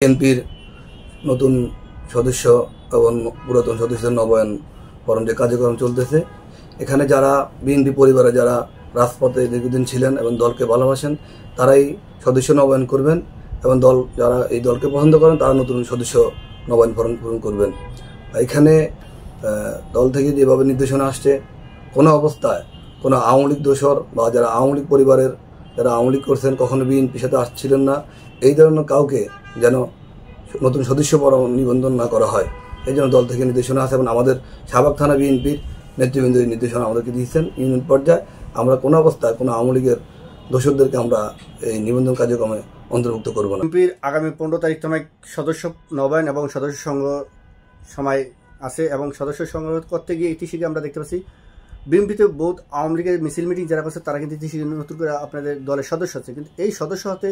বিএনপির নতুন সদস্য এবং পুরাতন সদস্যদের নবায়ন ফরম যে কার্যক্রম চলতেছে, এখানে যারা বিএনপি পরিবারে যারা রাজপথে দীর্ঘদিন ছিলেন এবং দলকে ভালোবাসেন তারাই সদস্য নবায়ন করবেন এবং দল যারা এই দলকে পছন্দ করেন তারা নতুন সদস্য নবায়ন ফরম পূরণ করবেন। এখানে দল থেকে যেভাবে নির্দেশনা আসছে, কোনো অবস্থায় কোনো আওয়ামী লীগ দোসর বা যারা আওয়ামী লীগ পরিবারের যারা আওয়ামী লীগ করছেন কখনো বিএনপির সাথে আসছিলেন না, এই ধরনের কাউকে যেন নতুন সদস্য নিবন্ধন না করা হয়, এই জন্য দল থেকে নির্দেশনা আছে এবং আমাদের শাহবাগ থানা বিএনপির নেতৃবৃন্দ নির্দেশনা আমাদেরকে দিয়েছেন। ইউনিয়ন পর্যায়ে আমরা কোনো অবস্থায় কোনো আওয়ামী লীগের দোসরদেরকে আমরা এই নিবন্ধন কার্যক্রমে অন্তর্ভুক্ত করব না। বিএনপির আগামী 15 তারিখ থেকে সদস্য নবায়ন এবং সদস্য সংগ্রহ সময় আছে এবং সদস্য সংগ্রহ করতে গিয়ে ইতিহাসে আমরা দেখতে পাচ্ছি বিএনপিতে বহুত আওয়ামী লীগের মিছিল মিটিং যারা করছে তারা কিন্তু ইতিহাসে নতুন করে আপনাদের দলের সদস্য আছে, কিন্তু এই সদস্য হতে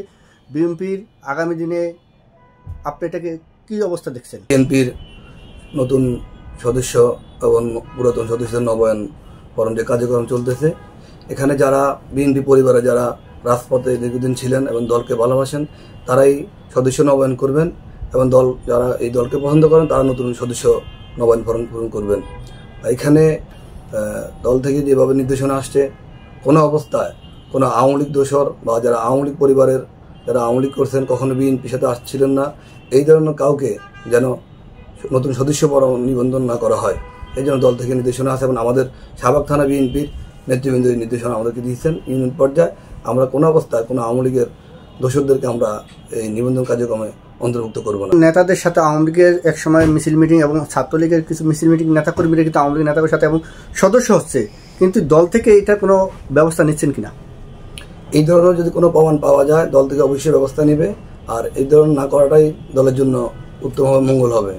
বিএনপির আগামী দিনে আপনি এটাকে কী অবস্থা দেখছেন? বিএনপির নতুন সদস্য এবং পুরাতন সদস্যদের নবায়ন ফরম যে কার্যক্রম চলতেছে, এখানে যারা বিএনপি পরিবারে যারা রাজপথে দীর্ঘদিন ছিলেন এবং দলকে ভালোবাসেন তারাই সদস্য নবায়ন করবেন এবং দল যারা এই দলকে পছন্দ করেন তারা নতুন সদস্য নবায়ন ফরম পূরণ করবেন। এখানে দল থেকে যেভাবে নির্দেশনা আসছে, কোনো অবস্থায় কোনো আওয়ামী লীগ দোসর বা যারা আওয়ামী লীগ পরিবারের যারা আওয়ামী লীগ করছেন কখনো বিএনপির সাথে আসছিলেন না, এই ধরনের কাউকে যেন নতুন সদস্য নিবন্ধন না করা হয়, এই জন্য দল থেকে নির্দেশনা আছে এবং আমাদের শাহবাগ থানা বিএনপির নেতৃবৃন্দ নির্দেশনা আমাদেরকে দিয়েছেন। ইউনিয়ন পর্যায়ে আমরা কোনো অবস্থায় কোনো আওয়ামী লীগের দোসরদেরকে আমরা এই নিবন্ধন কার্যক্রমে অন্তর্ভুক্ত করব না। নেতাদের সাথে আওয়ামী লীগের একসময় মিছিল মিটিং এবং ছাত্রলীগের কিছু মিছিল মিটিং নেতাকর্মীরা কিন্তু আওয়ামী লীগ নেতাদের সাথে এবং সদস্য হচ্ছে, কিন্তু দল থেকে এটা কোনো ব্যবস্থা নিচ্ছেন কিনা? এই ধরনের যদি কোনো প্রমাণ পাওয়া যায় দল থেকে অবশ্যই ব্যবস্থা নেবে, আর এই ধরনের না করাটাই দলের জন্য উত্তম মঙ্গল হবে।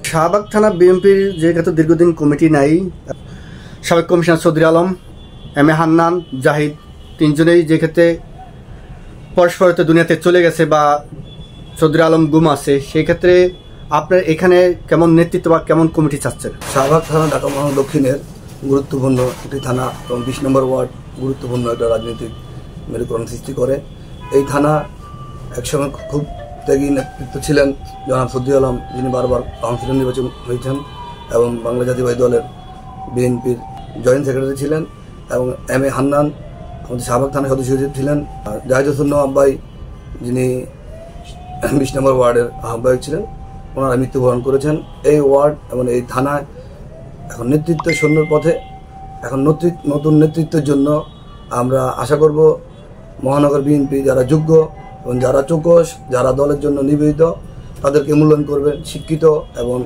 শাহবাগ থানা বিএনপির যেহেতু দীর্ঘদিন কমিটি নাই, সাবেক commissioner Chowdhury Alam, M A Hannan, Zahid তিনজনেই যে ক্ষেত্রে পরস্পরতে দুনিয়াতে চলে গেছে বা চৌধুরী আলম গুম আছে, সেই ক্ষেত্রে আপনার এখানে কেমন নেতৃত্ব বা কেমন কমিটি চাচ্ছেন? শাহবাগ থানা ঢাকা মহানগর দক্ষিণের গুরুত্বপূর্ণ একটি থানা এবং 20 নম্বর ওয়ার্ড গুরুত্বপূর্ণ একটা রাজনৈতিক মেরুকরণ সৃষ্টি করে। এই থানা একসময় খুব ত্যাগী নেতৃত্ব ছিলেন জনাব চৌধুরী আলম, যিনি বারবার কাউন্সিলর নির্বাচন হয়েছেন এবং বাংলা জাতীয়বাদী দলের বিএনপির জয়েন্ট সেক্রেটারি ছিলেন, এবং এম এ হান্নান আমাদের শাহবাগ থানার সদস্য ছিলেন, জাহিদ হোসেন আব্বাই যিনি 20 নম্বর ওয়ার্ডের আহ্বায়ক ছিলেন, ওনারা মৃত্যুবরণ করেছেন। এই ওয়ার্ড এবং এই থানায় এখন নেতৃত্ব শূন্যর পথে। এখন নতুন নেতৃত্বের জন্য আমরা আশা করব মহানগর বিএনপি যারা যোগ্য এবং যারা চৌকস, যারা দলের জন্য নিবেদিত তাদেরকে মূল্যায়ন করবেন, শিক্ষিত এবং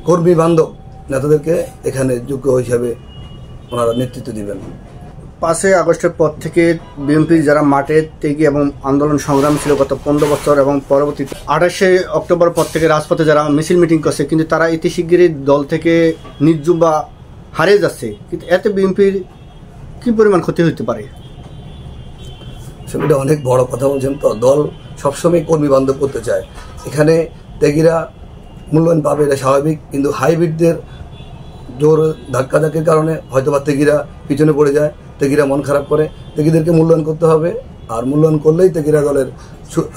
কর্মী বান্ধব নেতাদেরকে এখানে যোগ্য হিসাবে ওনারা নেতৃত্ব দিবেন। 5 আগস্টের পর থেকে বিএনপির যারা মাঠে থেকে এবং আন্দোলন সংগ্রাম ছিল গত 15 বছর এবং পরবর্তী 28 অক্টোবর পর থেকে রাজপথে যারা মিছিল মিটিং করছে, কিন্তু তারা অতি শীঘ্রই দল থেকে নির্জীব বা হারিয়ে যাচ্ছে, কিন্তু এতে বিএনপির কি পরিমাণ ক্ষতি হতে পারে? সেটা অনেক বড় কথা বলছেন। তো দল সবসময় কর্মী বান্ধব করতে চায়, এখানে ত্যাগীরা মূল্যায়ন পাবে, এটা স্বাভাবিক, কিন্তু হাইব্রিডদের জোর ধাক্কাধাক্কির কারণে হয়তো বা ত্যাগীরা পিছনে পড়ে যায়, ত্যাগীরা মন খারাপ করে। ত্যাগীদেরকে মূল্যায়ন করতে হবে, আর মূল্যায়ন করলেই ত্যাগীরা দলের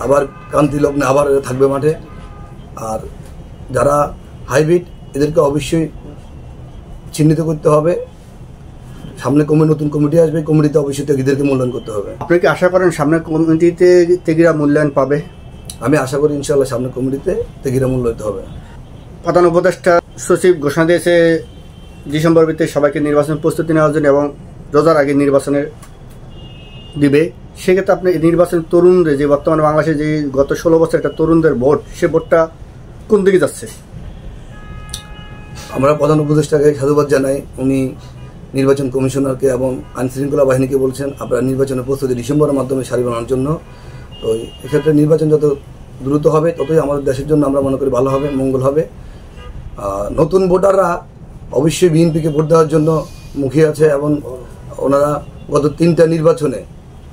আবার কান্তি লগ্নে আবার থাকবে মাঠে। আর যারা হাইব্রিড এদেরকে অবশ্যই চিহ্নিত করতে হবে। সামনে নতুন কমিটি আসবে, কমিটিতে অবশ্যই ত্যাগীদেরকে মূল্যায়ন করতে হবে। আপনি কি আশা করেন সামনে কমিটিতে ত্যাগীরা মূল্যায়ন পাবে? আমি আশা করি ইনশাআল্লাহ সামনে কমিটিতে ত্যাগীরা মূল্যায়িত হবে। প্রধান উপদেষ্টা সচিব ঘোষণা দিয়েছে ডিসেম্বর ভিতরে সবাইকে নির্বাচন প্রস্তুতি নেওয়ার জন্য এবং রোজার আগে নির্বাচনের দিবে। সেক্ষেত্রে আপনি নির্বাচন তরুণদের যে বর্তমানে বাংলাদেশে যে গত 16 বছর একটা তরুণদের ভোট, সে ভোটটা কোন দিকে যাচ্ছে? আমরা প্রধান উপদেষ্টাকে সাধুবাদ জানাই। উনি নির্বাচন কমিশনারকে এবং আইনশৃঙ্খলা বাহিনীকে বলছেন আপনারা নির্বাচনের প্রস্তুতি ডিসেম্বরের মাধ্যমে সারি বানানোর জন্য। তো এক্ষেত্রে নির্বাচন যত দ্রুত হবে ততই আমাদের দেশের জন্য আমরা মনে করি ভালো হবে, মঙ্গল হবে। নতুন ভোটাররা অবশ্যই বিএনপিকে ভোট দেওয়ার জন্য মুখিয়ে আছে এবং ওনারা গত 3টা নির্বাচনে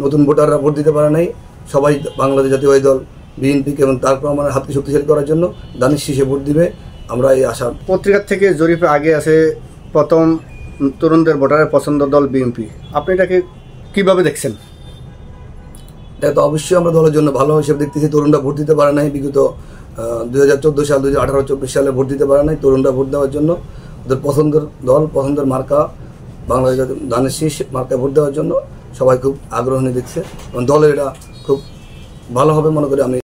নতুন ভোটাররা ভোট দিতে পারে নাই। সবাই বাংলাদেশ জাতীয়বাদী দল বিএনপিকে এবং তারপর আমাদের হাতকে শক্তিশালী করার জন্য দানিশ শীষে ভোট দিবে, আমরা এই আশা। পত্রিকার থেকে জরিপে আগে আছে প্রথম তরুণদের ভোটারের পছন্দ দল বিএনপি, আপনি এটাকে কিভাবে দেখছেন? এটা তো অবশ্যই আমরা দলের জন্য ভালো হিসেবে দেখতেছি। তরুণরা ভোট দিতে পারে নাই বিগত 2014 সাল 2018-24 সালে ভোট দিতে পারে নাই, তরুণরা ভোট দেওয়ার জন্য ওদের পছন্দের দল, পছন্দের মার্কা বাংলাদেশ ধানের শীষ মার্কায় ভোট দেওয়ার জন্য সবাই খুব আগ্রহ নিয়ে দেখছে এবং দলের এটা খুব ভালো হবে মনে করি আমি